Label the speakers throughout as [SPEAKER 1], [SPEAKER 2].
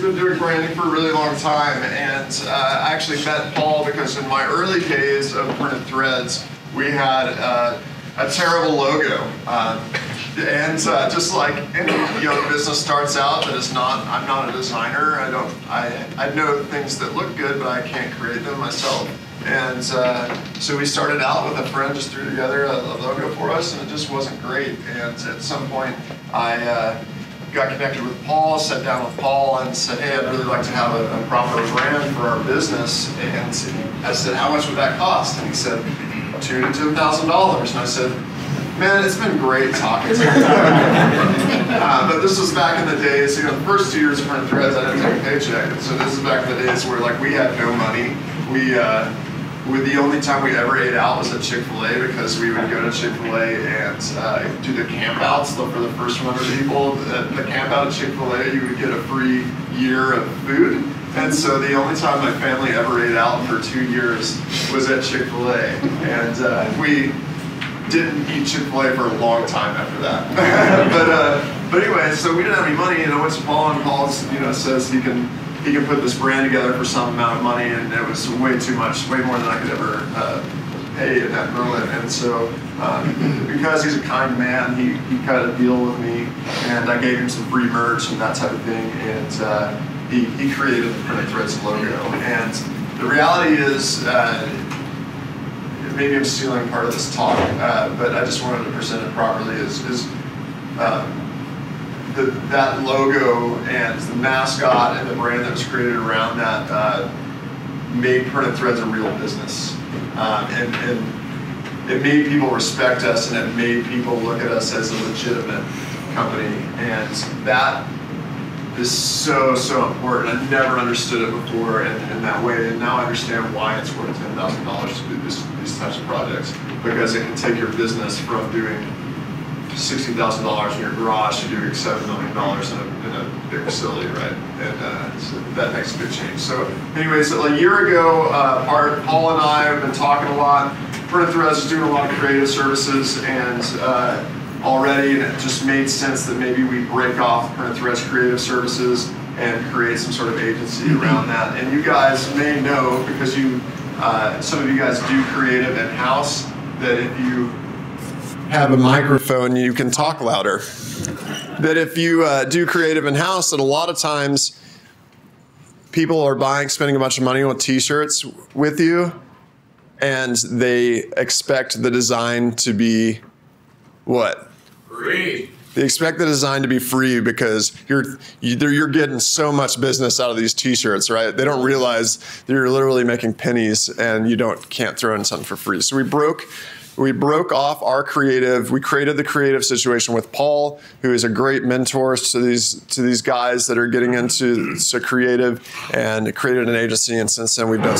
[SPEAKER 1] been doing branding for a really long time, and I actually met Paul because in my early days of Printed Threads, we had a terrible logo. Just like any young business starts out that is not, I'm not a designer. I know things that look good, but I can't create them myself. And so we started out with a friend, just threw together a logo for us, and it just wasn't great. And at some point, I got connected with Paul, sat down with Paul, and said, hey, I'd really like to have a proper brand for our business. And I said, how much would that cost? And he said, $2,000 to $10,000. And I said, man, it's been great talking to you. But this was back in the days, the first 2 years of Printed Threads, I didn't take a paycheck. And so this is back in the days where we had no money. The only time we ever ate out was at Chick-fil-A, because we would go to Chick-fil-A and do the campouts for the first 100 people. The camp out at Chick-fil-A, you would get a free year of food. And so the only time my family ever ate out for 2 years was at Chick-fil-A. And we didn't eat Chick-fil-A for a long time after that. but anyway, so we didn't have any money, and I went to Paul, and Paul says he can put this brand together for some amount of money, and it was way too much, way more than I could ever pay in that moment. And so because he's a kind man, he cut a deal with me, and I gave him some free merch and that type of thing, and he created the Printed Threads logo. And the reality is, maybe I'm stealing part of this talk, but I just wanted to present it properly, that logo and the mascot and the brand that was created around that made Printed Threads a real business. And it made people respect us, and it made people look at us as a legitimate company. And that is so, so important. I never understood it before in that way, and now I understand why it's worth $10,000 to do these types of projects, because it can take your business from doing $60,000 in your garage to doing $7 million in a big facility, right? And so that makes a big change. So anyways, a year ago, Paul and I have been talking a lot. Printed Threads is doing a lot of creative services, and already, and it just made sense that maybe we break off Printed Threads Creative Services and create some sort of agency around that. And you guys may know, because some of you guys do creative in-house, that if you have a microphone, you can talk louder. That if you do creative in-house, that a lot of times people are spending a bunch of money on t-shirts with you, and they expect the design to be what? Free. They expect the design to be free because you're getting so much business out of these t-shirts, right? They don't realize that you're literally making pennies, and you can't throw in something for free. So we broke off our creative. We created the creative situation with Paul, who is a great mentor to these guys that are getting into creative, and created an agency. And since then, we've done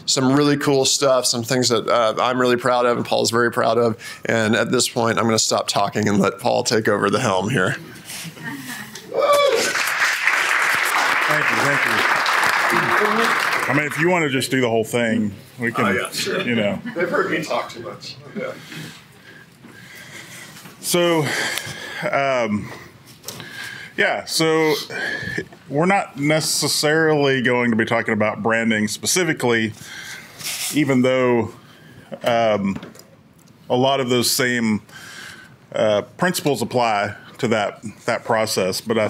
[SPEAKER 1] some really cool stuff, some things that I'm really proud of, and Paul's very proud of. And at this point, I'm going to stop talking and let Paul take over the helm here.
[SPEAKER 2] Thank you. I mean, if you want to just do the whole thing, we can,
[SPEAKER 1] yeah, sure. They've heard me talk too much. Yeah.
[SPEAKER 2] So, so we're not necessarily going to be talking about branding specifically, even though a lot of those same principles apply to that process. But I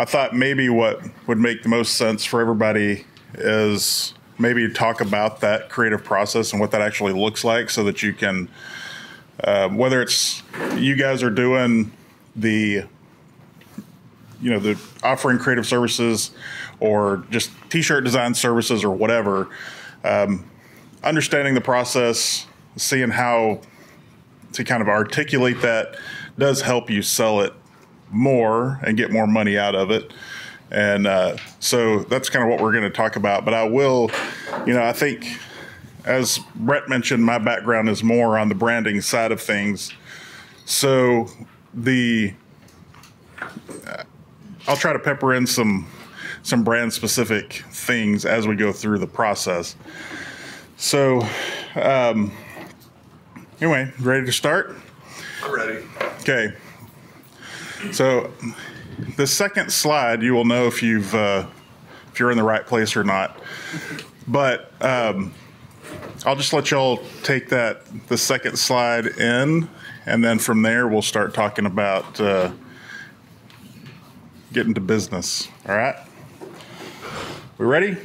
[SPEAKER 2] thought maybe what would make the most sense for everybody is maybe talk about that creative process and what that actually looks like, so that you can, whether it's you guys are doing the offering creative services, or just t-shirt design services, or whatever, understanding the process, seeing how to kind of articulate that does help you sell it more and get more money out of it. And so that's kind of what we're going to talk about. But I will, I think, as Brett mentioned, my background is more on the branding side of things. So I'll try to pepper in some brand specific things as we go through the process. So anyway, ready to start?
[SPEAKER 1] I'm ready.
[SPEAKER 2] Okay. So the second slide, you will know if you've if you're in the right place or not. But I'll just let y'all take the second slide in, and then from there we'll start talking about getting to business. All right? We ready?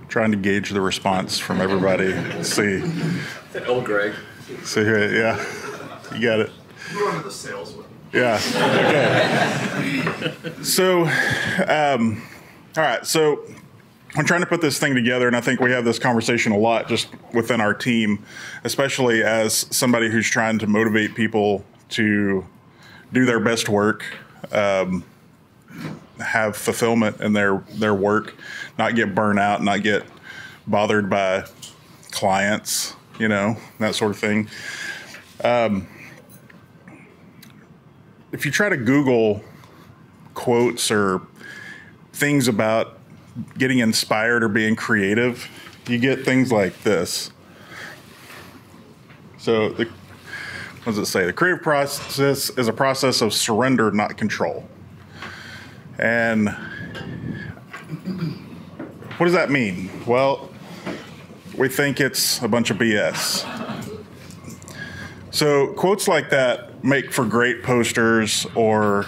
[SPEAKER 2] Trying to gauge the response from everybody. See.
[SPEAKER 3] Oh, Greg.
[SPEAKER 2] See, yeah, you got it.
[SPEAKER 1] We're on to the sales one.
[SPEAKER 2] Yeah. Okay. So, all right. So, I'm trying to put this thing together, and I think we have this conversation a lot just within our team, especially as somebody who's trying to motivate people to do their best work, have fulfillment in their work, not get burnt out, not get bothered by clients, that sort of thing. If you try to Google quotes or things about getting inspired or being creative, you get things like this. So what does it say? The creative process is a process of surrender, not control. And what does that mean? Well, we think it's a bunch of BS. So quotes like that make for great posters or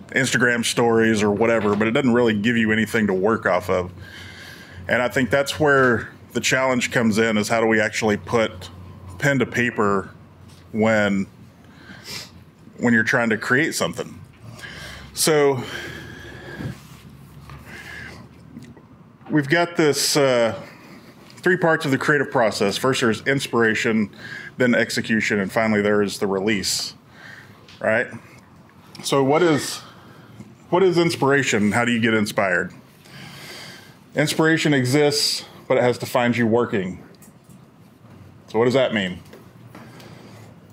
[SPEAKER 2] Instagram stories or whatever, but it doesn't really give you anything to work off of. And I think that's where the challenge comes in, is how do we actually put pen to paper when you're trying to create something. So we've got this three parts of the creative process. First, there's inspiration, then execution, and finally there is the release, right? So what is inspiration? How do you get inspired? Inspiration exists, but it has to find you working. So what does that mean?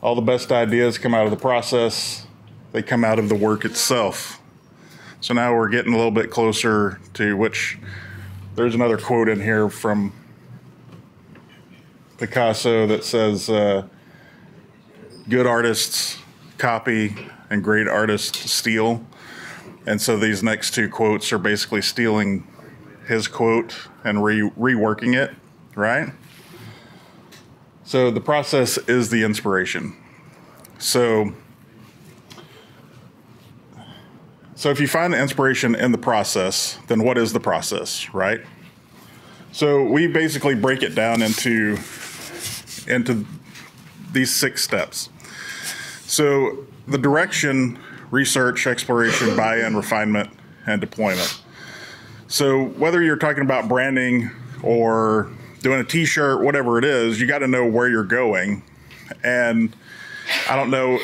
[SPEAKER 2] All the best ideas come out of the process. They come out of the work itself. So now we're getting a little bit closer to which there's another quote in here from Picasso that says, good artists copy and great artists steal. And so these next two quotes are basically stealing his quote and reworking it, right? So the process is the inspiration. So if you find the inspiration in the process, then what is the process, right? So we basically break it down into these 6 steps. So the direction, research, exploration, buy-in, refinement, and deployment. So whether you're talking about branding or doing a t-shirt, whatever it is, you got to know where you're going. And I don't know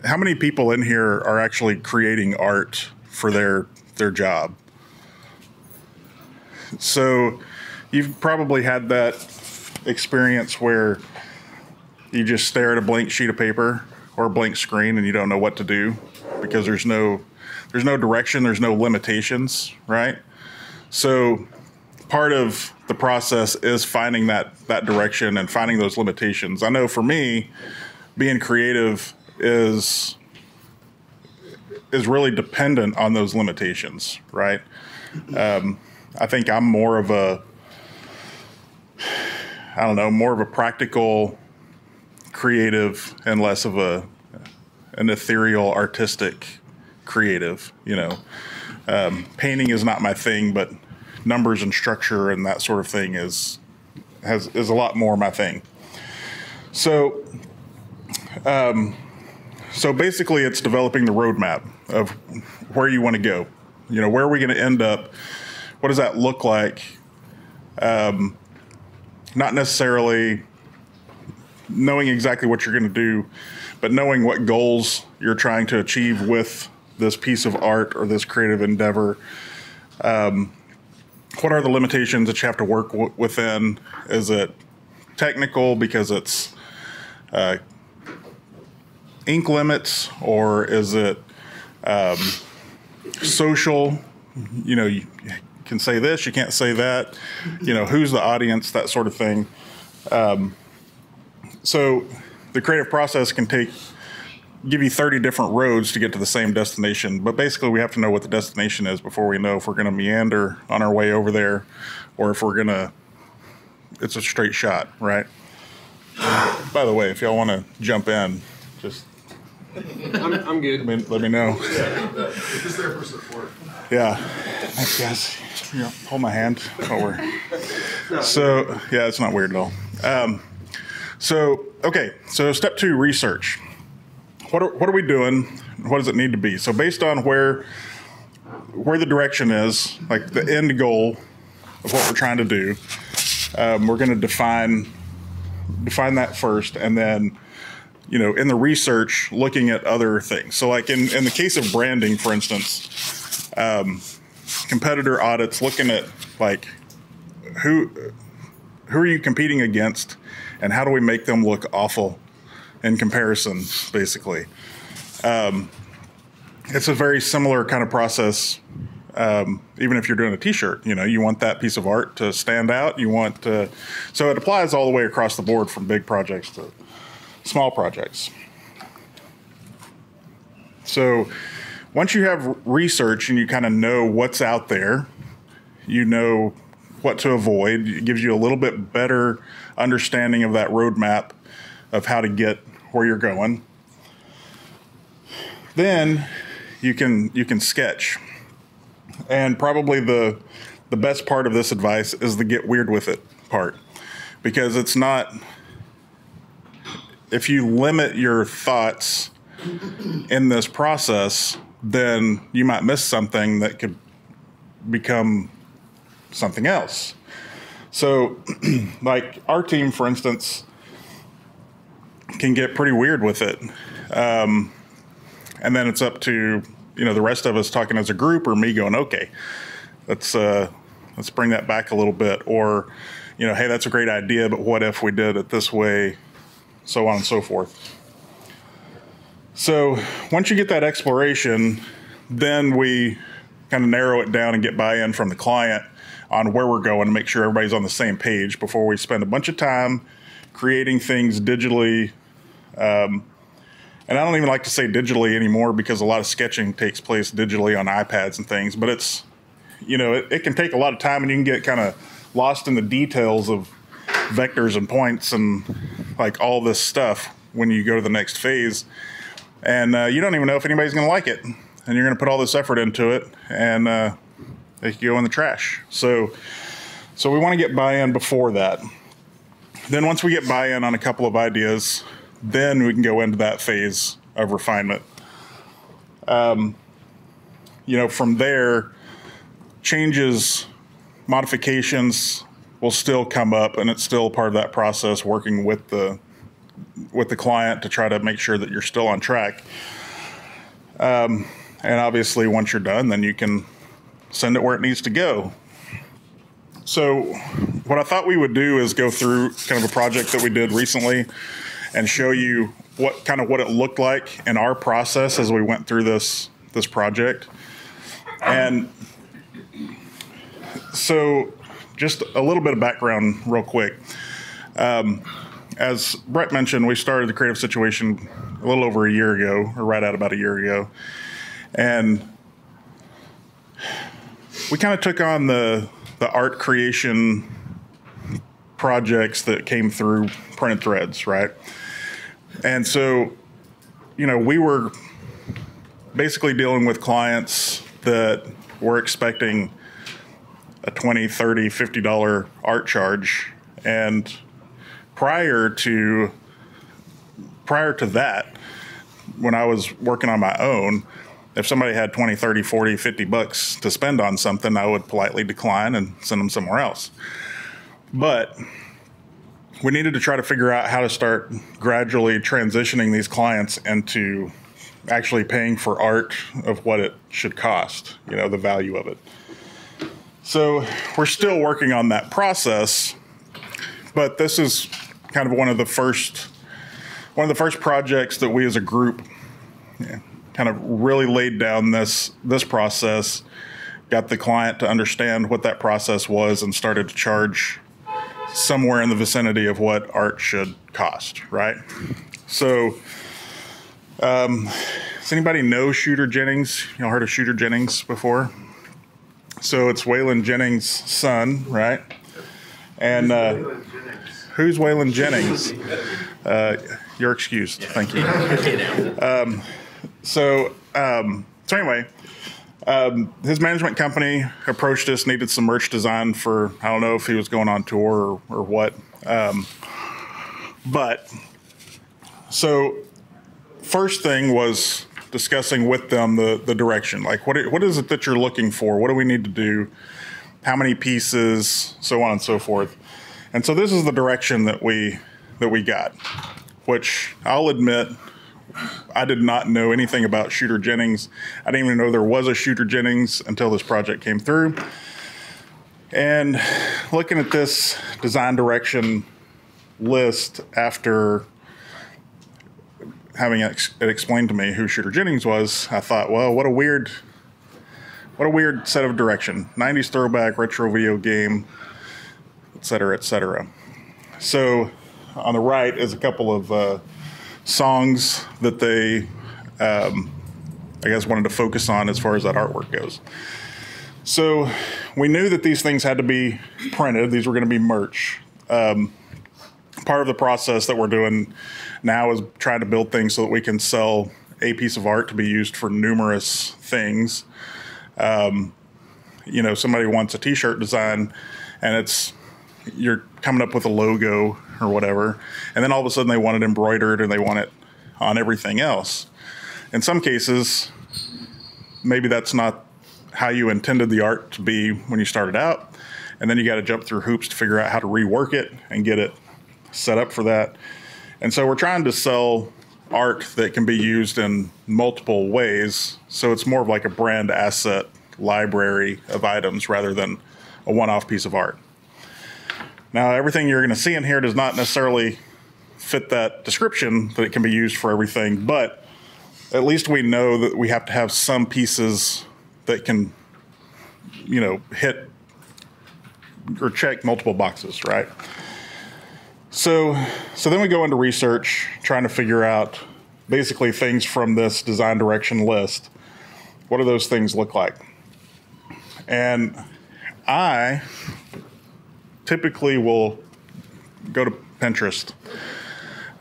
[SPEAKER 2] how many people in here are actually creating art for their job. So you've probably had that experience where you just stare at a blank sheet of paper or a blank screen and you don't know what to do because there's no direction, there's no limitations, right? So part of the process is finding that direction and finding those limitations. I know for me, being creative is really dependent on those limitations, right? I think I'm more of a practical creative and less of an ethereal artistic creative, Painting is not my thing, but numbers and structure and that sort of thing is a lot more my thing. So basically it's developing the roadmap of where you want to go. Where are we going to end up? What does that look like? Not necessarily knowing exactly what you're going to do, but knowing what goals you're trying to achieve with this piece of art or this creative endeavor. What are the limitations that you have to work within? Is it technical because it's ink limits, or is it social? You know, you can say this, you can't say that. You know, who's the audience, that sort of thing. So the creative process can give you 30 different roads to get to the same destination. But basically, we have to know what the destination is before we know if we're going to meander on our way over there, or if it's a straight shot, right? By the way, if y'all want to jump in, just
[SPEAKER 3] I'm good.
[SPEAKER 2] let me know.
[SPEAKER 1] Just there for support.
[SPEAKER 2] Yeah. Thanks, guys. Yeah, hold my hand while we're. So, yeah, it's not weird at all. Okay. So, step 2, research. What are we doing? What does it need to be? So, based on where the direction is, like the end goal of what we're trying to do, we're going to define that first, and then, you know, in the research, looking at other things. So like in the case of branding, for instance, competitor audits, looking at like who are you competing against, and how do we make them look awful in comparison, basically. It's a very similar kind of process. Even if you're doing a t-shirt, you know, you want that piece of art to stand out. So it applies all the way across the board, from big projects to small projects. So once you have research and you kind of know what's out there, you know what to avoid, it gives you a little bit better understanding of that roadmap of how to get where you're going. Then you can sketch. And probably the best part of this advice is the get weird with it part, because it's not, if you limit your thoughts in this process, then you might miss something that could become something else. So like our team, for instance, can get pretty weird with it. And then it's up to, you know, the rest of us talking as a group, or me going, okay, let's bring that back a little bit. Or, you know, hey, that's a great idea, but what if we did it this way? So on and so forth. So once you get that exploration, then we kind of narrow it down and get buy-in from the client on where we're going, to make sure everybody's on the same page before we spend a bunch of time creating things digitally. And I don't even like to say digitally anymore, because a lot of sketching takes place digitally on iPads and things, but it's, you know, it can take a lot of time, and you can get kind of lost in the details of vectors and points and like all this stuff when you go to the next phase. And you don't even know if anybody's going to like it, and you're going to put all this effort into it, and it could go in the trash. So we want to get buy-in before that. Then once we get buy-in on a couple of ideas, then we can go into that phase of refinement. You know, from there, changes, modifications will still come up, and it's still part of that process, working with the client to try to make sure that you're still on track. And obviously, once you're done, then you can send it where it needs to go. So what I thought we would do is go through kind of a project that we did recently and show you what it looked like in our process as we went through this project. And so just a little bit of background real quick. As Brett mentioned, we started the Creative Situation a little over a year ago, or right at about a year ago. And we kind of took on the art creation projects that came through Printed Threads, right? And so, you know, we were basically dealing with clients that were expecting a $20, $30, $50 art charge. And prior to that, when I was working on my own, if somebody had 20, 30, 40, 50 bucks to spend on something, I would politely decline and send them somewhere else. But we needed to try to figure out how to start gradually transitioning these clients into actually paying for art of what it should cost, you know, the value of it. So we're still working on that process, but this is kind of one of the first projects that we as a group kind of really laid down this process, got the client to understand what that process was, and started to charge somewhere in the vicinity of what art should cost, right? So, does anybody know Shooter Jennings? Y'all heard of Shooter Jennings before? So it's Waylon Jennings' son, right? And who's Waylon Jennings? You're excused. Thank you. So anyway, his management company approached us, needed some merch design for, I don't know if he was going on tour or what. But so first thing was discussing with them the direction. Like, what is it that you're looking for? What do we need to do? How many pieces? So on and so forth. And so this is the direction that we got, which I'll admit, I did not know anything about Shooter Jennings. I didn't even know there was a Shooter Jennings until this project came through. And looking at this design direction list after having it explained to me who Shooter Jennings was, I thought, well, what a weird set of direction. 90s throwback, retro video game, et cetera, et cetera. So on the right is a couple of songs that they, I guess, wanted to focus on as far as that artwork goes. So we knew that these things had to be printed. These were going to be merch. Part of the process that we're doing now is trying to build things so that we can sell a piece of art to be used for numerous things. Somebody wants a t-shirt design and you're coming up with a logo or whatever, and then all of a sudden they want it embroidered and they want it on everything else. In some cases, maybe that's not how you intended the art to be when you started out, and then you got to jump through hoops to figure out how to rework it and get it set up for that. And so we're trying to sell art that can be used in multiple ways, so it's more of like a brand asset library of items rather than a one-off piece of art. Now, everything you're going to see in here does not necessarily fit that description that it can be used for everything, but at least we know that we have to have some pieces that can, hit or check multiple boxes, right? So then we go into research, trying to figure out basically things from this design direction list. What do those things look like? And I typically will go to Pinterest.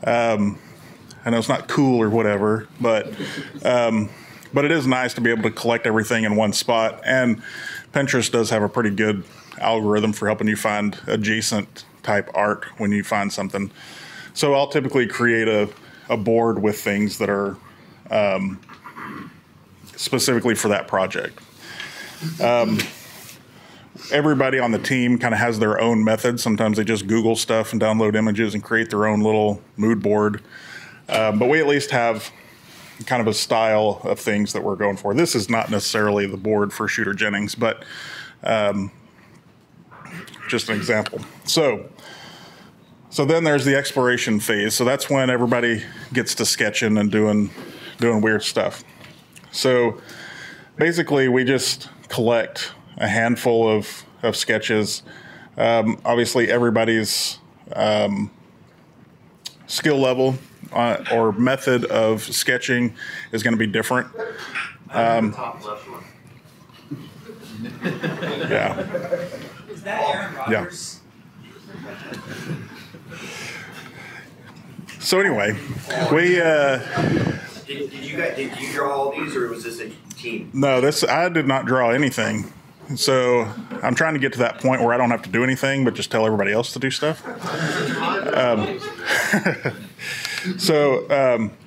[SPEAKER 2] I know it's not cool or whatever, but it is nice to be able to collect everything in one spot. And Pinterest does have a pretty good algorithm for helping you find adjacent type art when you find something. So I'll typically create a board with things that are specifically for that project. Everybody on the team kind of has their own method. Sometimes they just Google stuff and download images and create their own little mood board. But we at least have kind of a style of things that we're going for. This is not necessarily the board for Shooter Jennings, but just an example. So then there's the exploration phase. So that's when everybody gets to sketching and doing weird stuff. So basically we just collect a handful of sketches. Obviously everybody's skill level or method of sketching is going to be different.
[SPEAKER 4] Top left one.
[SPEAKER 2] Yeah.
[SPEAKER 5] Is that Aaron Rodgers?
[SPEAKER 2] So anyway, we
[SPEAKER 4] Did you draw all these, or was this a team?
[SPEAKER 2] no, I did not draw anything. So I'm trying to get to that point where I don't have to do anything, but just tell everybody else to do stuff.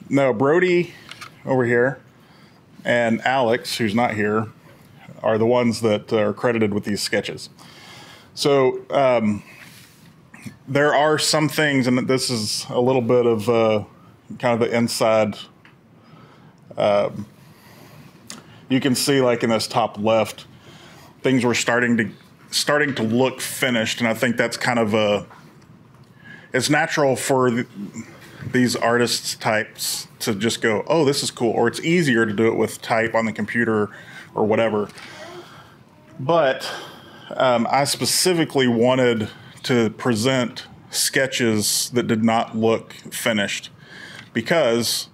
[SPEAKER 2] No, Brody over here and Alex, who's not here, are the ones that are credited with these sketches. So there are some things, and this is a little bit of kind of the inside. You can see, like in this top left, things were starting to look finished, and I think that's kind of it's natural for these artists types to just go, oh, this is cool, or it's easier to do it with type on the computer or whatever. But I specifically wanted to present sketches that did not look finished, because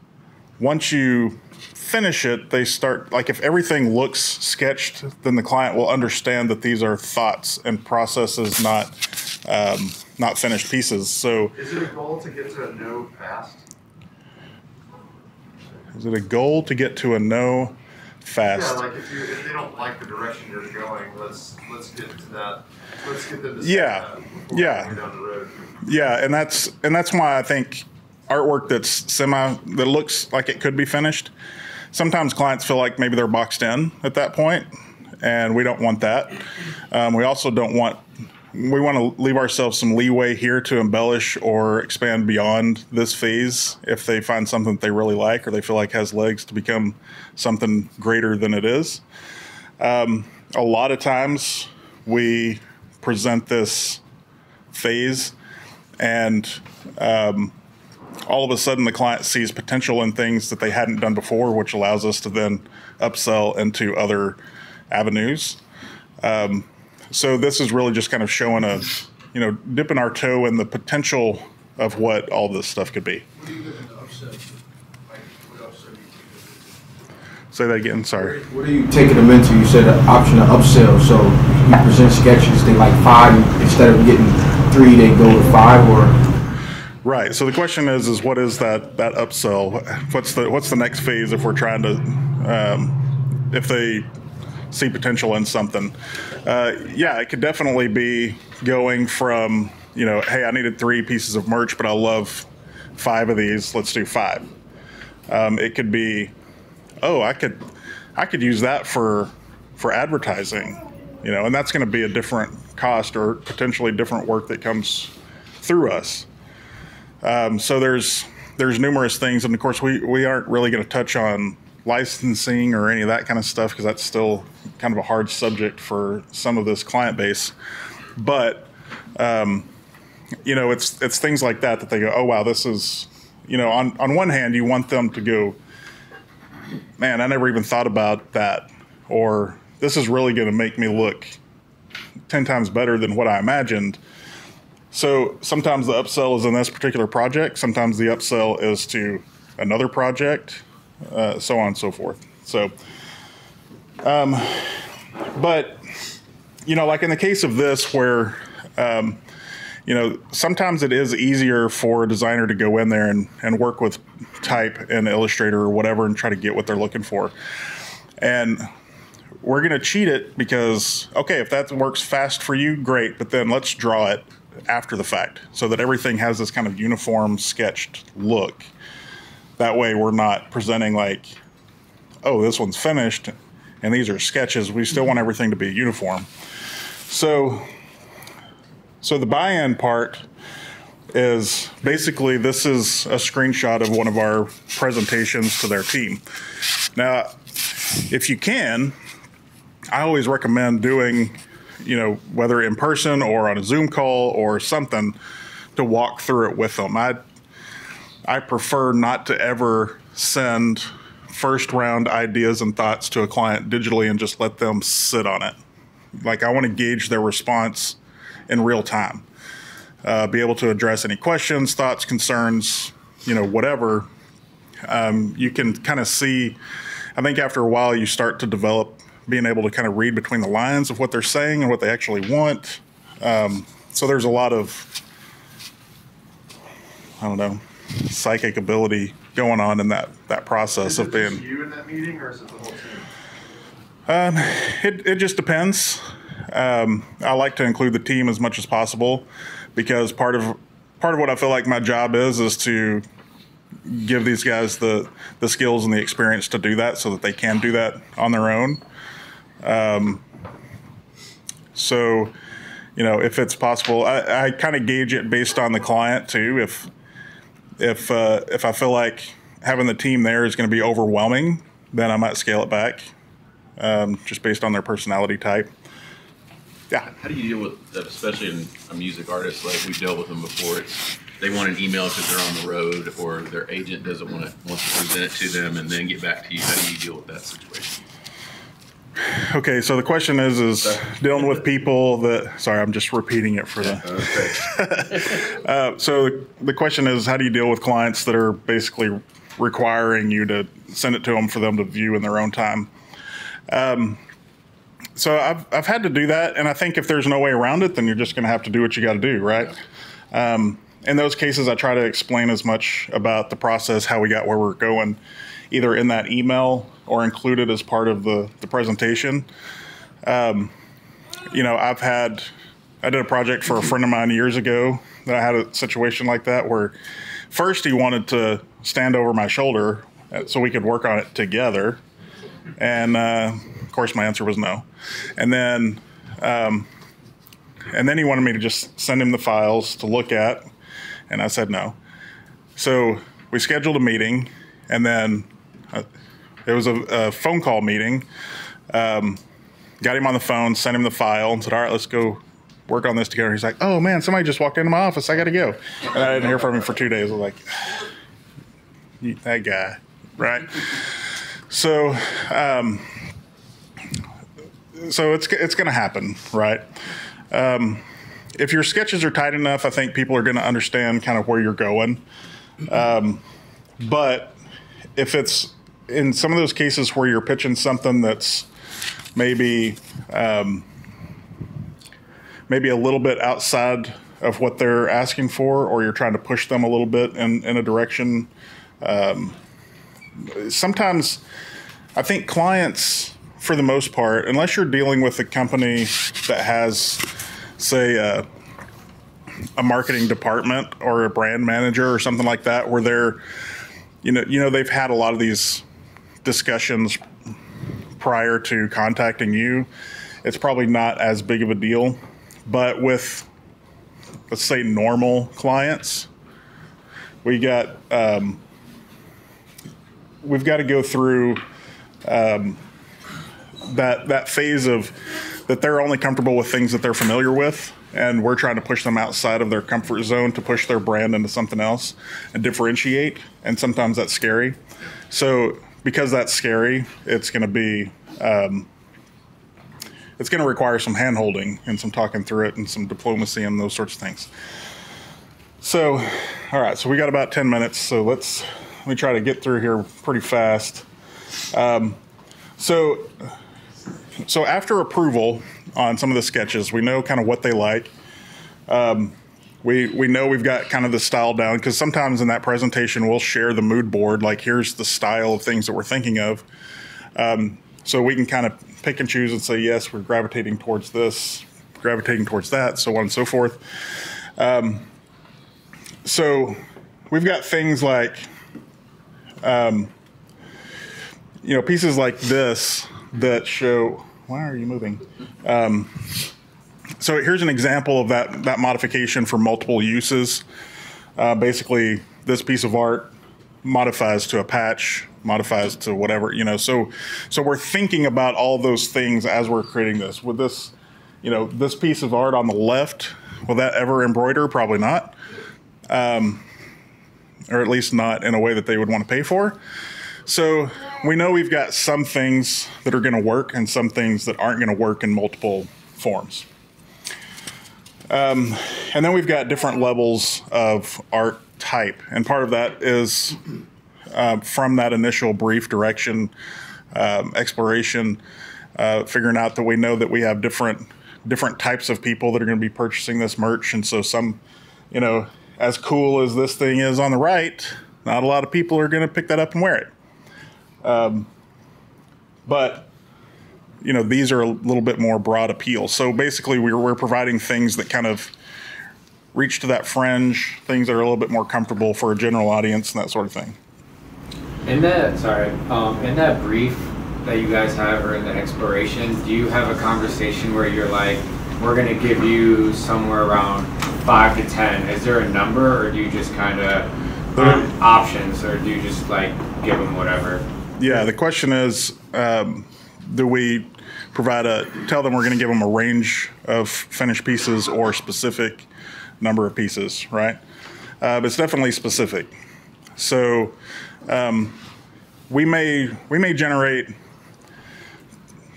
[SPEAKER 2] once you finish it, they start, like, if everything looks sketched, then the client will understand that these are thoughts and processes, not finished pieces. So
[SPEAKER 1] Is it a goal to get to a no fast?
[SPEAKER 2] is it a goal to get to a no fast?
[SPEAKER 1] Yeah, like if they don't like the direction you're going, let's get to that. Let's get them to
[SPEAKER 2] Yeah.
[SPEAKER 1] that before
[SPEAKER 2] Yeah.
[SPEAKER 1] we go down the road.
[SPEAKER 2] Yeah, and that's why I think artwork that looks like it could be finished, sometimes clients feel like maybe they're boxed in at that point, and we don't want that. We also we want to leave ourselves some leeway here to embellish or expand beyond this phase if they find something that they really like or they feel like has legs to become something greater than it is. A lot of times we present this phase, and all of a sudden the client sees potential in things that they hadn't done before, which allows us to then upsell into other avenues. So this is really just kind of showing dipping our toe in the potential of what all this stuff could be.
[SPEAKER 6] What do you look in the upsell? Like, what upsell do you take?
[SPEAKER 2] Say that again, sorry.
[SPEAKER 6] What are you taking them into? You said an option of upsell. So you present sketches, they like 5, instead of getting 3, they go with 5, or?
[SPEAKER 2] Right. So the question is what is that upsell? What's the next phase if we're trying to, if they see potential in something? Yeah, it could definitely be going from, hey, I needed 3 pieces of merch, but I love 5 of these. Let's do 5. It could be, oh, I could use that for advertising, and that's going to be a different cost or potentially different work that comes through us. So there's numerous things, and of course we aren't really going to touch on licensing or any of that kind of stuff because that's still kind of a hard subject for some of this client base. But it's things like that they go, oh wow, this is, on one hand you want them to go, man, I never even thought about that, or this is really going to make me look 10 times better than what I imagined. So sometimes the upsell is in this particular project. Sometimes the upsell is to another project, so on and so forth. So, but, like in the case of this where, sometimes it is easier for a designer to go in there and work with type and Illustrator or whatever and try to get what they're looking for. And we're going to cheat it because, okay, if that works fast for you, great, but then let's draw it after the fact so that everything has this kind of uniform sketched look. That way we're not presenting like, oh, this one's finished and these are sketches. We still want everything to be uniform. So the buy-in part is basically, this is a screenshot of one of our presentations to their team. Now, if you can, I always recommend doing, whether in person or on a Zoom call or something, to walk through it with them. I prefer not to ever send first round ideas and thoughts to a client digitally and just let them sit on it. Like, I want to gauge their response in real time. Be able to address any questions, thoughts, concerns, whatever. You can kind of see, I think after a while you start to develop being able to kind of read between the lines of what they're saying and what they actually want. So there's a lot of, psychic ability going on in that process of being.
[SPEAKER 1] Is it just you in that meeting, or is it the whole team?
[SPEAKER 2] It just depends. I like to include the team as much as possible because part of what I feel like my job is to give these guys the skills and the experience to do that so that they can do that on their own. So, if it's possible, I kind of gauge it based on the client too. If I feel like having the team there is going to be overwhelming, then I might scale it back, just based on their personality type. Yeah.
[SPEAKER 7] How do you deal with that, especially in a music artist? Like, we've dealt with them before. It's they want an email because they're on the road, or their agent doesn't want to present it to them and then get back to you. How do you deal with that situation?
[SPEAKER 2] Okay, so the question is dealing with people that, sorry, I'm just repeating it for the, so the question is, how do you deal with clients that are basically requiring you to send it to them for them to view in their own time? So I've had to do that, and I think if there's no way around it, then you're just going to have to do what you got to do, right? In those cases, I try to explain as much about the process, how we got where we're going, either in that email or included as part of the presentation. You know, I did a project for a friend of mine years ago that I had a situation like that where first he wanted to stand over my shoulder so we could work on it together. And of course my answer was no. And then he wanted me to just send him the files to look at, and I said no. So we scheduled a meeting, and then it was a phone call meeting. Got him on the phone, sent him the file, and said, all right, let's go work on this together. He's like, oh man, somebody just walked into my office, I gotta go. And I didn't hear from him for 2 days. I was like, that guy, right? So, so it's gonna happen, right? If your sketches are tight enough, I think people are gonna understand kind of where you're going. But if it's in some of those cases where you're pitching something that's maybe maybe a little bit outside of what they're asking for, or you're trying to push them a little bit in a direction, sometimes I think clients, for the most part, unless you're dealing with a company that has, say, a marketing department or a brand manager or something like that, where they're, you know, they've had a lot of these discussions prior to contacting you, it's probably not as big of a deal. But with, let's say, normal clients, we've got to go through that phase of that they're only comfortable with things that they're familiar with, and we're trying to push them outside of their comfort zone to push their brand into something else and differentiate. And sometimes that's scary. So because that's scary, it's going to be it's going to require some hand-holding and some talking through it and some diplomacy and those sorts of things. So, all right, so we got about 10 minutes, so let me try to get through here pretty fast. So after approval on some of the sketches, we know kind of what they like. We know we've got kind of the style down, because sometimes in that presentation we'll share the mood board, like here's the style of things that we're thinking of. So we can kind of pick and choose and say, yes, we're gravitating towards this, gravitating towards that, so on and so forth. So we've got things like, pieces like this that show, why are you moving? So here's an example of that modification for multiple uses. Basically, this piece of art modifies to a patch, modifies to whatever, so we're thinking about all those things as we're creating this. With this, this piece of art on the left, will that ever embroider? Probably not. Or at least not in a way that they would want to pay for. So we know we've got some things that are going to work and some things that aren't going to work in multiple forms. And then we've got different levels of art type. And part of that is from that initial brief direction, exploration, figuring out that we know that we have different types of people that are going to be purchasing this merch. And so some, as cool as this thing is on the right, not a lot of people are going to pick that up and wear it. But these are a little bit more broad appeal. So basically we're providing things that kind of reach to that fringe, things that are a little bit more comfortable for a general audience and that sort of thing.
[SPEAKER 8] In that brief that you guys have, or in the exploration, do you have a conversation where you're like, we're going to give you somewhere around 5 to 10? Is there a number, or do you just kind of options, or do you just like give them whatever?
[SPEAKER 2] Yeah, the question is, do we tell them we're going to give them a range of finished pieces or specific number of pieces, right? but it's definitely specific. So we may generate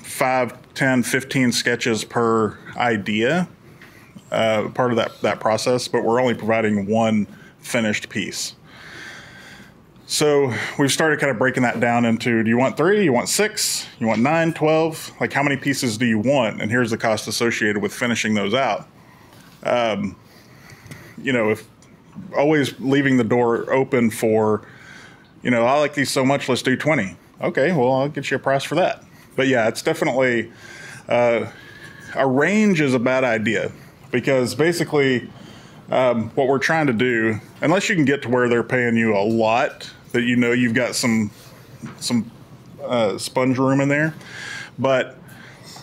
[SPEAKER 2] 5, 10, 15 sketches per idea, part of that process, but we're only providing one finished piece. So we've started kind of breaking that down into, do you want 3, you want 6, you want 9, 12? Like, how many pieces do you want? And here's the cost associated with finishing those out. You know, if always leaving the door open for, you know, I like these so much, let's do 20. Okay, well, I'll get you a price for that. But yeah, it's definitely, a range is a bad idea, because basically what we're trying to do, unless you can get to where they're paying you a lot, that you know you've got some sponge room in there, but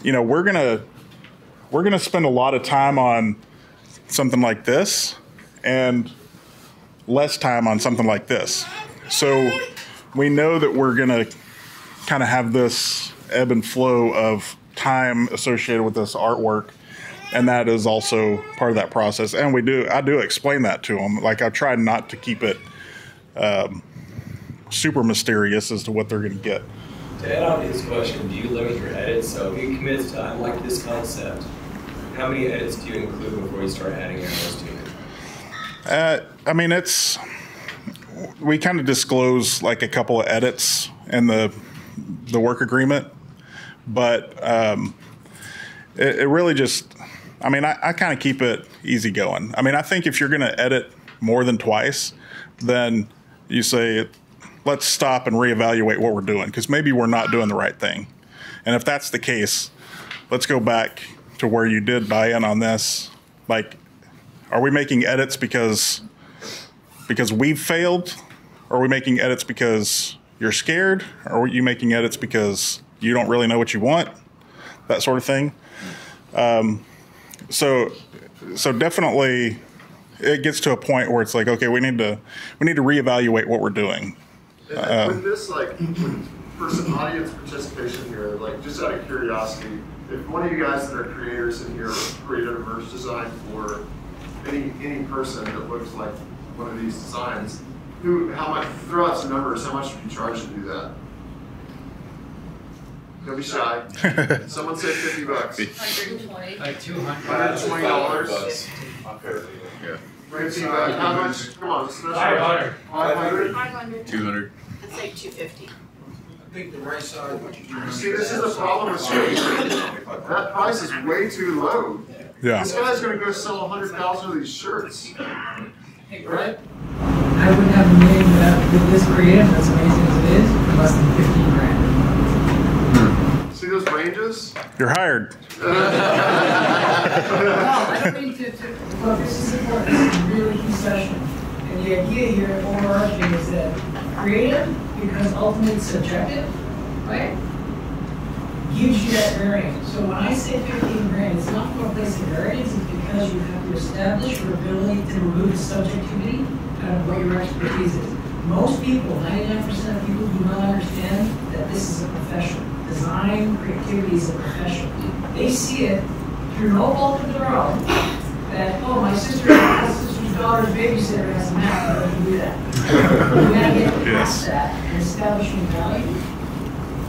[SPEAKER 2] you know, we're gonna spend a lot of time on something like this and less time on something like this. So we know that we're gonna kind of have this ebb and flow of time associated with this artwork, and that is also part of that process. And I do explain that to them. Like, I try not to keep it super mysterious as to what they're going to get.
[SPEAKER 9] To add on to his question, do you limit your edits? So if you commit to, I like this concept, how many edits do you include before you start adding arrows to it?
[SPEAKER 2] I mean, we kind of disclose like a couple of edits in the work agreement, but it really just, I mean, I kind of keep it easy going. I mean, I think if you're going to edit more than twice, then you say, let's stop and reevaluate what we're doing, because maybe we're not doing the right thing. And if that's the case, let's go back to where you did buy in on this. Like, are we making edits because we've failed? Or are we making edits because you're scared? Or are you making edits because you don't really know what you want? That sort of thing. So definitely it gets to a point where it's like, okay, we need to reevaluate what we're doing.
[SPEAKER 1] With this, like, for some audience participation here, like, just out of curiosity, if one of you guys that are creators in here created a merch design for any person that looks like one of these designs, how much, throw out some numbers, how much would you charge to do that? Don't be shy. Someone say $50.
[SPEAKER 5] 120.
[SPEAKER 8] Like $200.
[SPEAKER 1] $120.
[SPEAKER 7] Yeah.
[SPEAKER 1] How much? Come on, let's
[SPEAKER 8] 500.
[SPEAKER 1] 500.
[SPEAKER 5] 500.
[SPEAKER 7] 200.
[SPEAKER 5] It's like 250.
[SPEAKER 3] I think the right side of what you're
[SPEAKER 1] See, this is the problem with screenprinting. That price is way too low.
[SPEAKER 2] Yeah.
[SPEAKER 1] This guy's going to go sell 100,000 of these shirts.
[SPEAKER 8] Hey, Brett?
[SPEAKER 10] I wouldn't have a name that with this creative, as amazing as it is, for less than 15 grand.
[SPEAKER 1] See those ranges?
[SPEAKER 2] You're hired.
[SPEAKER 10] No, I don't mean to look, this is important. This is a really key session. And the idea here, overarching, is that creative, because ultimately it's subjective, right? Gives you that variance. So when I say 15 grand, it's not from a place of variance, it's because you have to establish your ability to remove the subjectivity out of what your expertise is. Most people, 99% of people, do not understand that this is a profession. Design, creativity is a profession. They see it through no fault of their own, that, oh, my sister's daughter's babysitter has a map, I can do that. You gotta get past that and establishing value.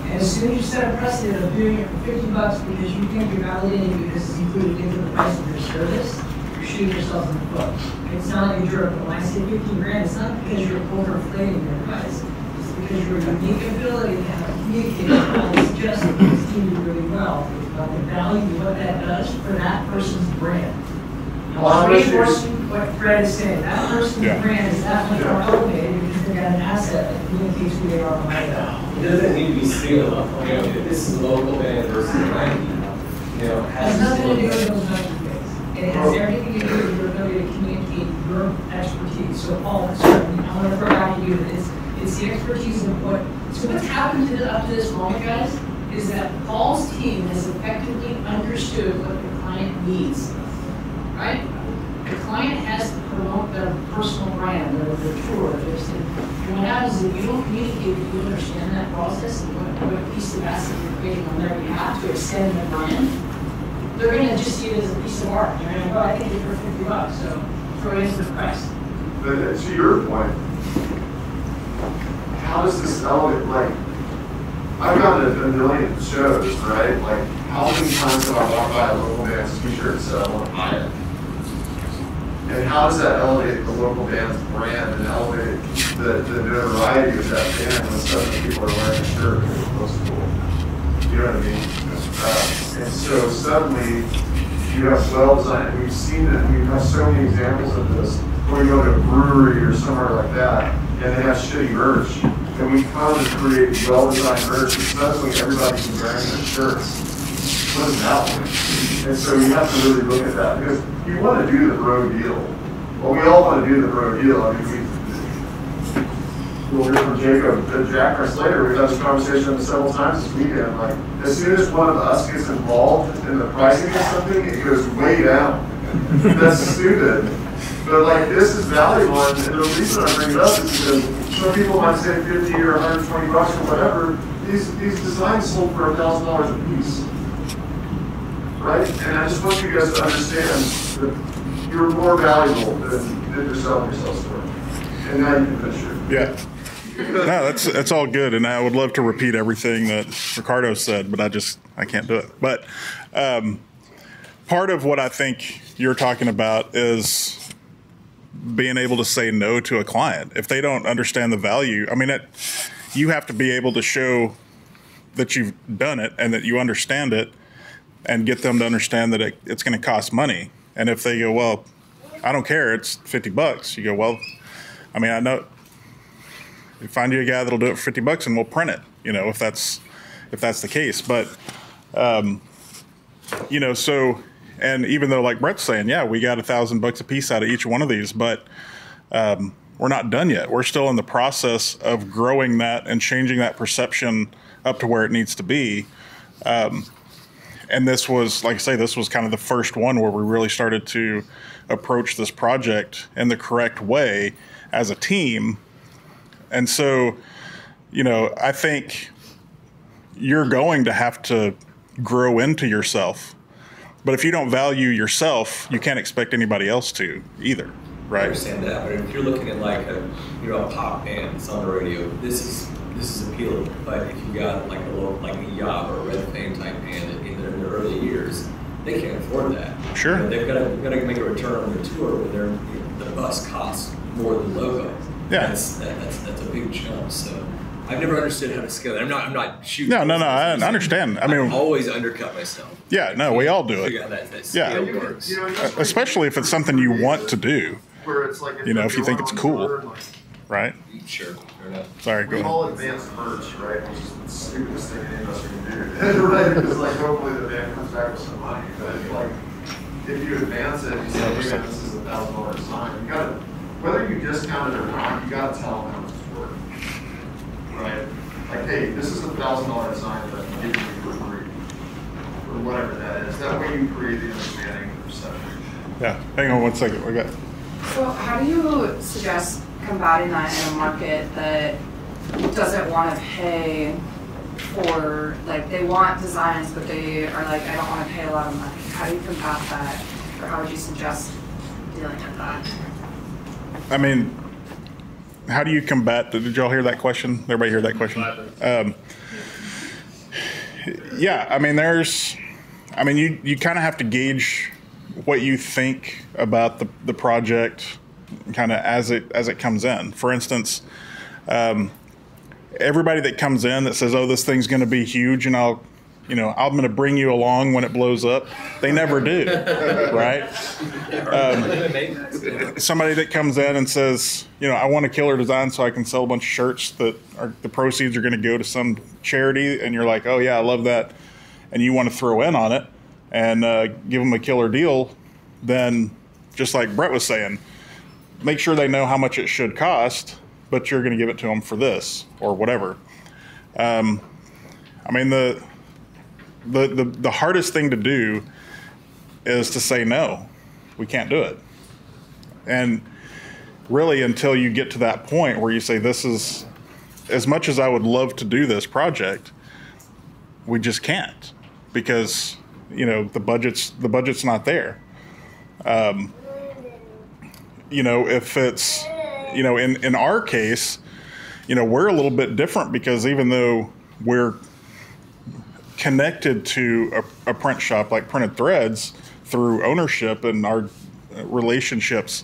[SPEAKER 10] And as soon as you set a precedent of doing it for $50 because you think you're validating it because it's included into the price of your service, you're shooting yourself in the foot. It's not like a jerk, but when I say 15 grand, it's not because you're overinflating your price. It's because your unique ability to have communicated all this justice is doing really well about the value of what that does for that person's brand. Reinforcing what Fred is saying, that person's brand is that much more elevated because they've got an asset that communicates who they are behind that.
[SPEAKER 9] It doesn't need to be scaled. You know, if this is a local band versus a 90, you know,
[SPEAKER 10] It has nothing to do with those metrics. It has everything to do with your ability to communicate your expertise. So Paul, certainly, I want to throw back at you that it's the expertise of what. So what's happened up to this moment, guys, is that Paul's team has effectively understood what the client needs. Right? The client has to promote their personal brand, their tour. And what happens is if you don't communicate, if you understand that process and what piece of asset you're creating on their behalf to extend their brand, they're going to just see it as a piece of art. They're going to go, I think it's for $50, so throw it into the price.
[SPEAKER 1] But to your point, how does this elevate, like, I've gone to a million shows, right? Like, how many times have I walked by a local band's t-shirt and said, I want to buy it? And how does that elevate the local band's brand and elevate the notoriety of that band when suddenly people are wearing a shirt because it looks cool? You know what I mean? And so suddenly, you have well-designed, we've seen it, we have so many examples of this, where we go to a brewery or somewhere like that, and they have shitty merch. And we come and create well-designed merch, and suddenly everybody can wear their shirts. What is that like? And so you have to really look at that, because you want to do the bro deal. Well, we all want to do the bro deal. I mean, we'll hear from Jacob at Jack Rice later. We've had this conversation several times this weekend. Like, as soon as one of us gets involved in the pricing of something, it goes way down. That's stupid. But like, this is valuable, and the reason I bring it up is because some people might say 50 or 120 bucks or whatever. These designs sold for $1,000 a piece, right? And I just want you guys to understand that you're more valuable than you're selling yourselves for. And now you can finish it.
[SPEAKER 2] Yeah. No, that's all good, and I would love to repeat everything that Ricardo said, but I can't do it. But part of what I think you're talking about is being able to say no to a client if they don't understand the value. I mean, you have to be able to show that you've done it and that you understand it, and get them to understand that it's going to cost money. And if they go, well, I don't care, it's $50. You go, well, I mean, I know. You find you a guy that'll do it for $50 and we'll print it, you know, if that's the case. But, you know, so, and even though like Brett's saying, yeah, we got $1,000 a piece out of each one of these, but we're not done yet. We're still in the process of growing that and changing that perception up to where it needs to be. And this was, like I say, this was kind of the first one where we really started to approach this project in the correct way as a team. And so, you know, I think you're going to have to grow into yourself. But if you don't value yourself, you can't expect anybody else to either, right?
[SPEAKER 9] I understand that, but if you're looking at like a pop band that's on the radio, this is appealing. But if you got like a Yob or a Red Fame type band in their early years, they can't afford that.
[SPEAKER 2] Sure.
[SPEAKER 9] You know, they've got to make a return on their tour where the bus costs more than the logo.
[SPEAKER 2] Yeah.
[SPEAKER 9] That's a big jump. So I've never understood how to scale it. I'm not shooting.
[SPEAKER 2] No. I understand. I mean,
[SPEAKER 9] always undercut myself.
[SPEAKER 2] Yeah. No, we all do
[SPEAKER 9] Figure
[SPEAKER 2] it.
[SPEAKER 9] out that
[SPEAKER 2] Yeah.
[SPEAKER 9] scale works.
[SPEAKER 2] Especially if it's something you want to do.
[SPEAKER 1] Where it's like,
[SPEAKER 2] You know, if you think it's cool, right?
[SPEAKER 9] Sure. Fair enough.
[SPEAKER 2] Sorry, go
[SPEAKER 1] We
[SPEAKER 2] ahead.
[SPEAKER 1] call advanced merch, right? Which is the stupidest thing any of us can do. Right? Because like hopefully the band comes back with some money. But like if you advance it, you say, hey man, this is $1,000 design. You gotta, whether you discount it or not, you gotta tell them how much it's worth. Right? Like, hey, this is $1,000 design that I'm giving you for free. Or whatever that is. That way you create the understanding and perception.
[SPEAKER 2] Yeah. Hang on one second. We got.
[SPEAKER 5] So how do you suggest combating that in a market that doesn't want to pay for, like, they want designs, but they are like, I don't want to pay a lot of money. How do you combat that? Or how would you suggest dealing with that?
[SPEAKER 2] I mean, how do you combat? Did y'all hear that question? Everybody hear that question? Yeah, I mean, you kind of have to gauge what you think about the project kind of as it comes in. For instance, everybody that comes in that says, oh, this thing's going to be huge and I'm going to bring you along when it blows up. They never do, right? Somebody that comes in and says, I want a killer design so I can sell a bunch of shirts that the proceeds are going to go to some charity, and you're like, oh yeah, I love that, and you want to throw in on it and give them a killer deal, then just like Brett was saying, make sure they know how much it should cost, but you're going to give it to them for this or whatever. I mean, the hardest thing to do is to say no, we can't do it. And really, until you get to that point where you say, this is, as much as I would love to do this project, we just can't, because the budget's not there. If it's you know, in our case, you know, we're a little bit different because even though we're connected to a print shop like Printed Threads through ownership and our relationships,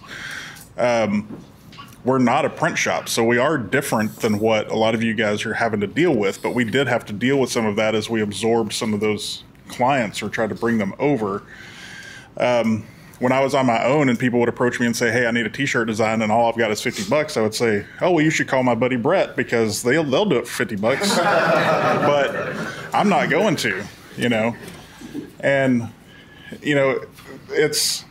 [SPEAKER 2] we're not a print shop. So we are different than what a lot of you guys are having to deal with, but we did have to deal with some of that as we absorbed some of those clients or tried to bring them over. When I was on my own and people would approach me and say, hey, I need a t-shirt design and all I've got is $50, I would say, oh, well, you should call my buddy Brett because they'll do it for $50. But I'm not going to, you know. And, you know, it's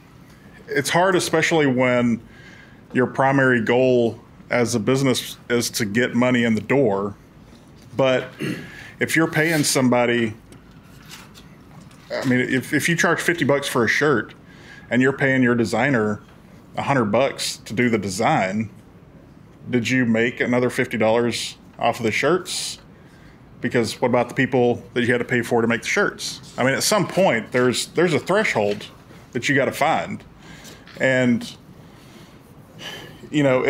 [SPEAKER 2] hard, especially when your primary goal as a business is to get money in the door. But if you're paying somebody, I mean, if you charge $50 for a shirt and you're paying your designer $100 to do the design, did you make another $50 off of the shirts? Because what about the people that you had to pay for to make the shirts? I mean, at some point, there's a threshold that you got to find. And, you know,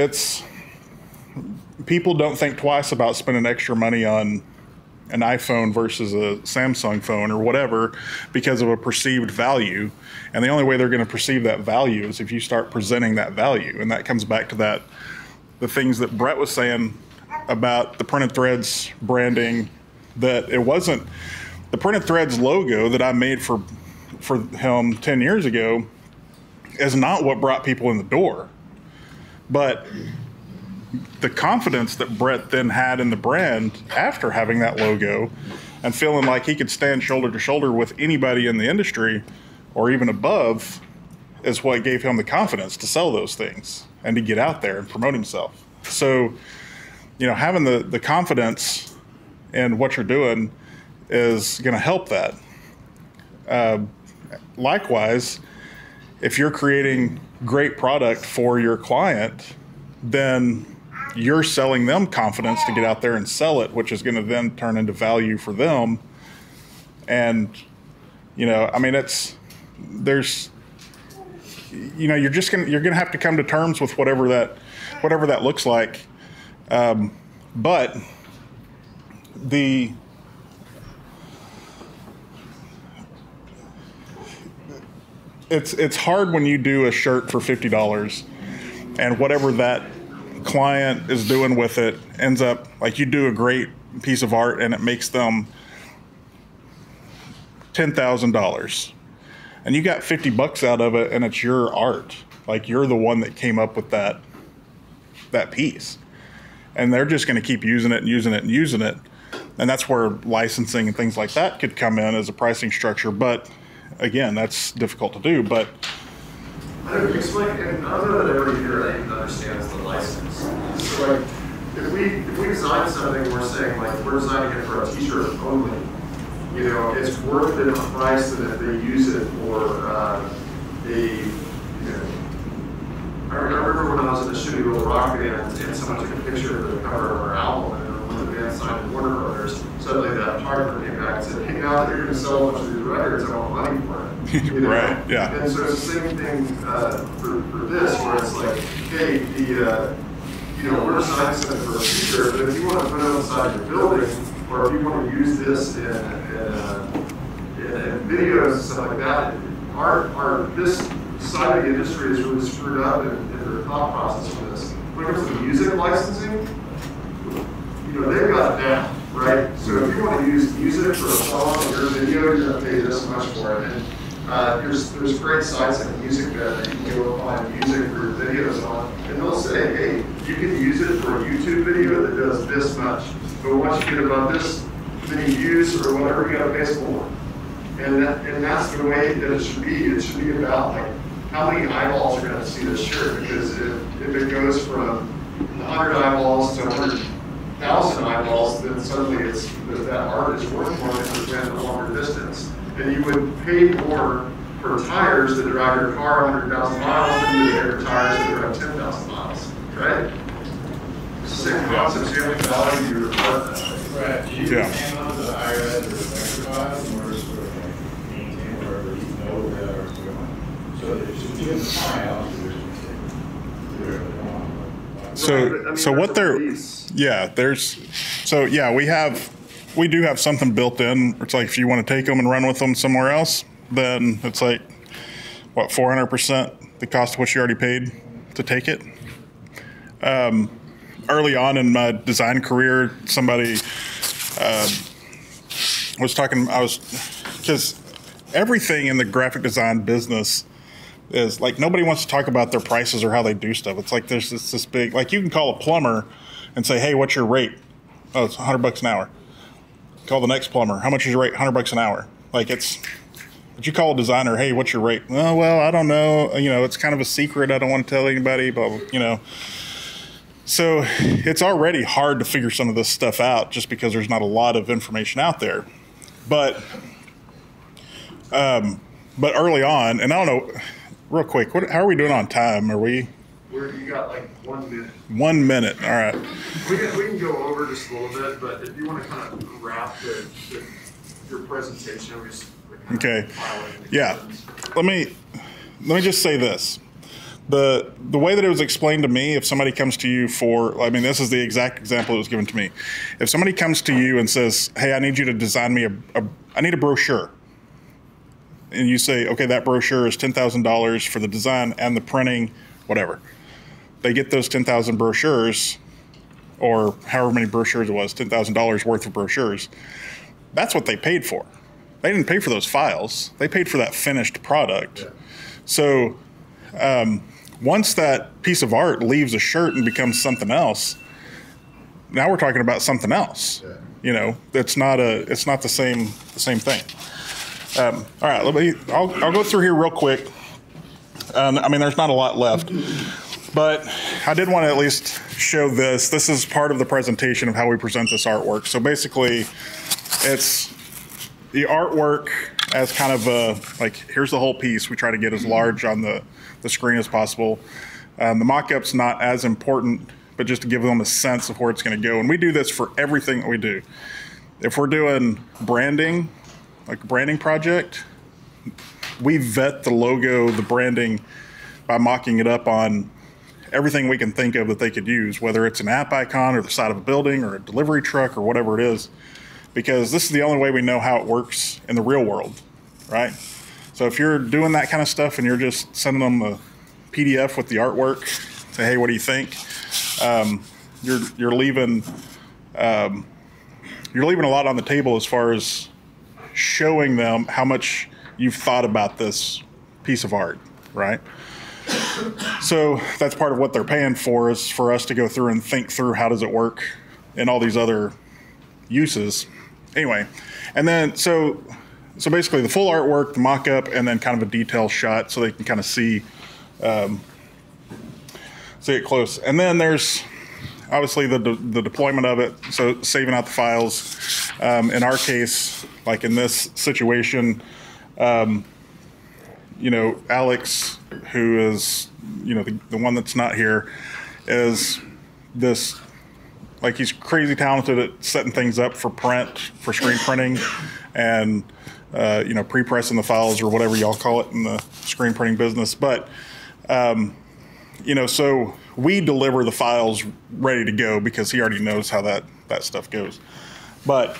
[SPEAKER 2] people don't think twice about spending extra money on an iPhone versus a Samsung phone or whatever because of a perceived value. And the only way they're going to perceive that value is if you start presenting that value. And that comes back to the things that Brett was saying about the Printed Threads branding, that it wasn't the Printed Threads logo that I made for him 10 years ago is not what brought people in the door. But the confidence that Brett then had in the brand after having that logo and feeling like he could stand shoulder to shoulder with anybody in the industry or even above is what gave him the confidence to sell those things and to get out there and promote himself. So, you know, having the confidence in what you're doing is going to help that. Likewise, if you're creating great product for your client, then you're selling them confidence to get out there and sell it, which is going to then turn into value for them. And, you know, I mean, you're going to have to come to terms with whatever that looks like. But it's hard when you do a shirt for $50 and whatever that client is doing with it ends up like you do a great piece of art and it makes them $10,000 and you got $50 out of it and it's your art. Like you're the one that came up with that piece and they're just going to keep using it and using it and using it. And that's where licensing and things like that could come in as a pricing structure. But again, that's difficult to do. But
[SPEAKER 1] it's like, and other than everybody here that understands the license. So like, if we design something, we're saying like we're designing it for a t-shirt only. You know, it's worth it on price that if they use it for I remember when I was in the studio with rock band and someone took a picture of the cover of our album and when the band signed with Warner Brothers, suddenly that photographer came back and said, hey, now that you're going to sell a bunch of these records, I want money for it. You know?
[SPEAKER 2] Right, yeah.
[SPEAKER 1] And so it's the same thing for this, where it's like, hey, we're designing something for a t-shirt, but if you want to put it outside your building, or if you want to use this in videos and stuff like that, this side of the industry is really screwed up in their thought process for this. When it comes to music licensing, they've got it down, right? So if you want to use music for a song or your video, you're going to pay this much for it. And there's great sites like Music that you can go find music for your videos on, and they'll say, hey, you can use it for a YouTube video that does this much, but once you get about this many views or whatever, you got to pay some more. And that's the way that it should be. It should be about like how many eyeballs are going to see this shirt, because if it goes from 100 eyeballs to 100,000 eyeballs, then suddenly that art is worth more than it's been a longer distance. And you would pay more for tires that drive your car 100,000 miles than you would pay for tires that drive 10,000 miles, right? It's the same concept. You have to value your art.
[SPEAKER 11] Right. Do you hang on to the IRS or the exercise in order to sort of like maintain wherever you know that are going? So that if you give them a smile, there's a mistake.
[SPEAKER 2] So,
[SPEAKER 1] Right, but, I mean,
[SPEAKER 2] so
[SPEAKER 1] that's
[SPEAKER 2] what
[SPEAKER 1] a
[SPEAKER 2] they're,
[SPEAKER 1] piece.
[SPEAKER 2] yeah, we do have something built in. It's like if you want to take them and run with them somewhere else, then it's like, what, 400% the cost of what you already paid to take it. Early on in my design career, somebody was talking, because everything in the graphic design business is like, nobody wants to talk about their prices or how they do stuff. It's like there's this big, like you can call a plumber and say, hey, what's your rate? Oh, it's $100 an hour. Call the next plumber. How much is your rate? $100 an hour. Like but you call a designer, hey, what's your rate? Oh, well, I don't know. You know, it's kind of a secret. I don't want to tell anybody, but you know. So it's already hard to figure some of this stuff out just because there's not a lot of information out there. But early on, and I don't know, real quick, how are we doing on time?
[SPEAKER 1] You got like 1 minute.
[SPEAKER 2] 1 minute, all right.
[SPEAKER 1] We can go over just a little bit, but if you want to kind of wrap your presentation, we just
[SPEAKER 2] okay. Yeah. Let me just say this. The way that it was explained to me, if somebody comes to you this is the exact example that was given to me. If somebody comes to you and says, hey, I need you to design me I need a brochure. And you say, okay, that brochure is $10,000 for the design and the printing, whatever. They get those 10,000 brochures, or however many brochures it was, $10,000 worth of brochures. That's what they paid for. They didn't pay for those files. They paid for that finished product. Yeah. So once that piece of art leaves a shirt and becomes something else, now we're talking about something else. Yeah. You know, it's not the same thing. All right, I'll go through here real quick. I mean, there's not a lot left, but I did want to at least show this. This is part of the presentation of how we present this artwork. So basically, it's the artwork as kind of like, here's the whole piece. We try to get as large on the screen as possible. The mock-up's not as important, but just to give them a sense of where it's going to go. And we do this for everything that we do. If we're doing branding, like a branding project, we vet the logo, the branding, by mocking it up on everything we can think of that they could use, whether it's an app icon or the side of a building or a delivery truck or whatever it is, because this is the only way we know how it works in the real world, right? So if you're doing that kind of stuff and you're just sending them a PDF with the artwork, say, hey, what do you think? You're leaving a lot on the table as far as showing them how much you've thought about this piece of art, right? So that's part of what they're paying for, is for us to go through and think through how does it work in all these other uses. Anyway, and then so basically the full artwork, the mock-up, and then kind of a detail shot so they can kind of see it close. And then there's obviously the deployment of it, so saving out the files. In our case, like in this situation, you know, Alex, who is, you know, the one that's not here, is this, like, he's crazy talented at setting things up for print, for screen printing, and you know, pre-pressing the files or whatever y'all call it in the screen printing business. But you know, so we deliver the files ready to go because he already knows how that stuff goes. But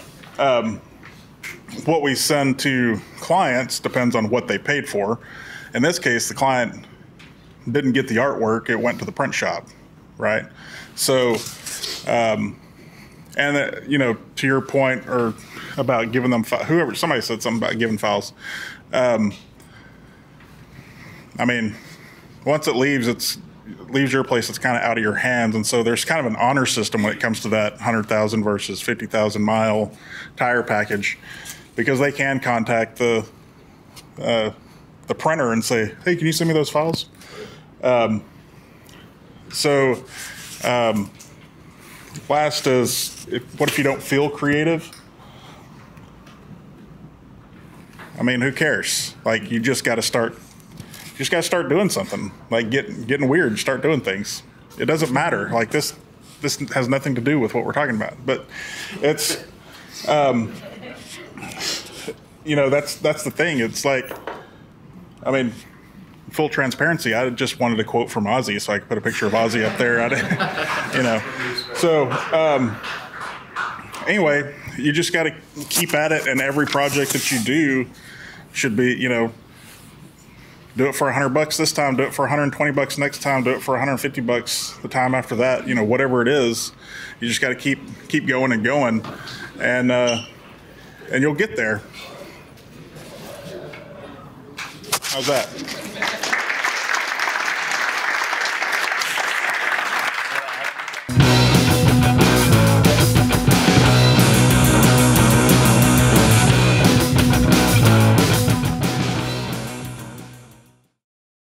[SPEAKER 2] what we send to clients depends on what they paid for. In this case, the client didn't get the artwork; it went to the print shop, right? So, and you know, to your point, or about giving them somebody said something about giving files. I mean, once it leaves your place, it's kind of out of your hands, and so there's kind of an honor system when it comes to that 100,000 versus 50,000 mile tire package, because they can contact the printer and say, hey, can you send me those files? Last is, what if you don't feel creative? I mean, who cares? Like, you just got to start doing something. Like, getting weird, start doing things. It doesn't matter. Like, this has nothing to do with what we're talking about. But it's, you know, that's the thing. It's like, I mean, full transparency, I just wanted a quote from Ozzy, so I could put a picture of Ozzy up there. You know, so anyway, you just got to keep at it, and every project that you do should be, you know, do it for $100 this time, do it for $120 next time, do it for $150 the time after that. You know, whatever it is, you just got to keep going and going, and you'll get there. How's that?